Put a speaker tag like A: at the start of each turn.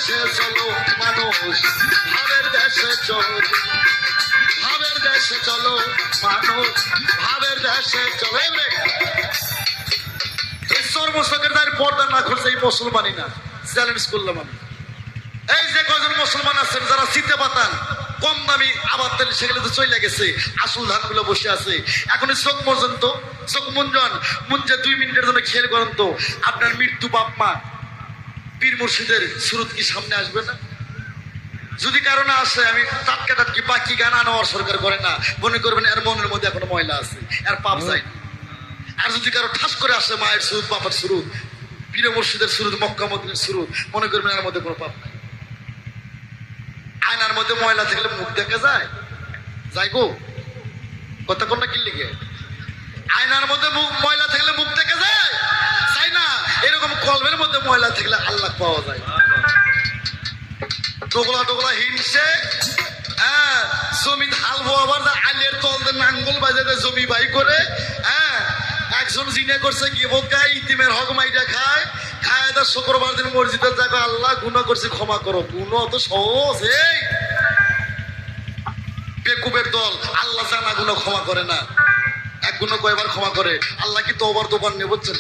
A: দেশে চলো মানুষ, ভাবের দেশে চলো, ভাবের দেশে চলো মানুষ, ভাবের দেশে চলো। এই চর্মসকের তার পর্দা না করছে এই মুসলমানই না। চ্যালেঞ্জ করলাম আমি, এই যে কজন মুসলমান আছেন যারা শীতে পাতান কম দামি আবার তেল, সেগুলো তো চলে গেছে, আসল ধানগুলো বসে আছে। এখন চোখ পর্যন্ত চোখ মুঞ্জে 2 মিনিটের জন্য খেয়াল করেন তো, আপনার মৃত্যু বাপ মা পীর মুর্শিদের সুরত কি সামনে আসবে না? যদি কারণে আসে, আমি টাটকি বাকি গান আনোয়ার সরকার করে না, মনে করবেন এর মনের মধ্যে এখনো ময়লা আছে, এর পাপ যায় না। আর যদি কারো ঠাস করে আসে মায়ের সুরত, বাবার সুরত, পীর মুর্শিদের সুরত, মক্কা মদিনার সুরত, মনে করবেন এর মধ্যে কোনো পাপ নাই। আয়নার মধ্যে ময়লা থাকলে মুখ দেখা যায়? যাই গো, কথা কোনটা কি লিখে? আয়নার মধ্যে মুখ ময়লা থাকলে মুখ দেখা যায়? যাই না। এরকম কলবের মধ্যে ময়লা থাকলে আল্লাহ পাওয়া যায়। টোকলা টোকলা হিংসে, হ্যাঁ, জমি হাল বোয়াবার আলের তল নাঙ্গল বাজাতে জমি বাই করে, হ্যাঁ, একজন জিনে করছে কি বোকা ইতিমের হক মাইটা খায়, খায় তার শুক্রবার দিন মসজিদের যাবে, আল্লাহ গুনাহ করছে ক্ষমা করো। গুনাহ অত সহজ? এই বেকুবের দল, আল্লাহ জানা গুনাহ ক্ষমা করে না। এক গুনাহ কয়বার ক্ষমা করে? আল্লাহ কি তওবার দোকান নেই বুঝছেন?